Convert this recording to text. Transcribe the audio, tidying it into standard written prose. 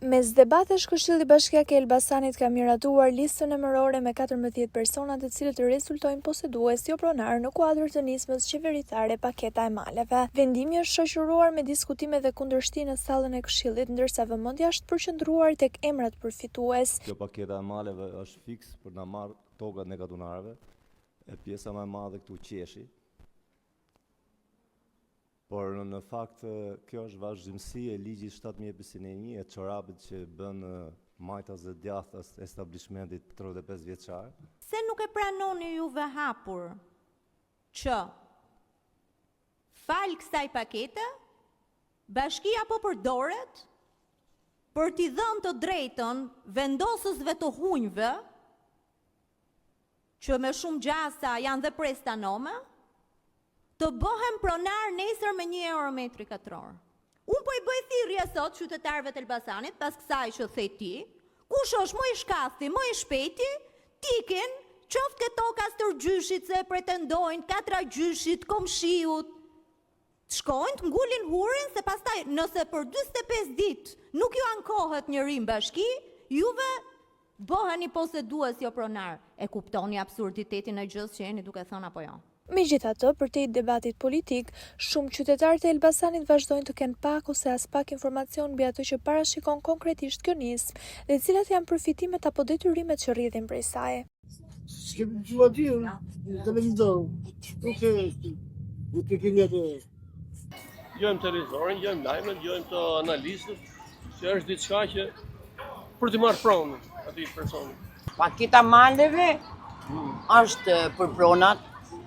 Mes debatesh, Këshilli Bashkiak i Elbasanit ka miratuar listën emërore me 14 persona të cilët rezultojnë posedues jo pronar në kuadër të nismës qeveritare Paketa e Maleve. Vendimi është shoqëruar me diskutime dhe kundërshti në sallën e Këshillit, ndërsa vëmendja është përqendruar tek emrat përfitues. Kjo Paketa e Maleve është fiks për na marrë tokat në katunarëve, e pjesa më e madhe këtu qeshi. Por në fakt kjo është vazhdimësi e ligjit 7051 e çorapit që bën majtas dhe djathtas establishmentit 35 vjeçar. Se nuk e pranoni juve hapur që fal kësaj pakete, bashkia po përdoret për t'i dhënë të drejtën vendosësve të hunjve, që me shumë gjasa janë dhe prestanome, të bëhem pronar nesër me 1 euro metri katror. Unë po i bëj thirrje sot qytetarëve të Elbasanit, pas kësaj që the ti, kush është më i shkathti, më i shpejti, tikin, qoftë ke toka stërgjyshit se pretendojnë, katra gjyshit, komshiut, të shkojnë, të ngulin hurin, se pastaj nëse për 45 ditë nuk ju ankohet njëri në bashki, juve bëheni posedues jo pronar. E kuptoni absurditetin e gjës që jeni duke thënë apo jo? Megjithatë, përtej debatit politik, shumë qytetarë të Elbasanit vazhdojnë të kenë pak ose as pak informacion mbi ato që parashikon konkretisht kjo nismë dhe cilat janë përfitimet apo detyrimet që rrjedhin prej saj. S'kemi qëvatir në televizor, nuk e kemi atë. Gjojmë televizorin, gjojmë lajmet, gjojmë të analistët, që është diçka që për të marrë pronë atij personi. Paketa Maleve është për pronat,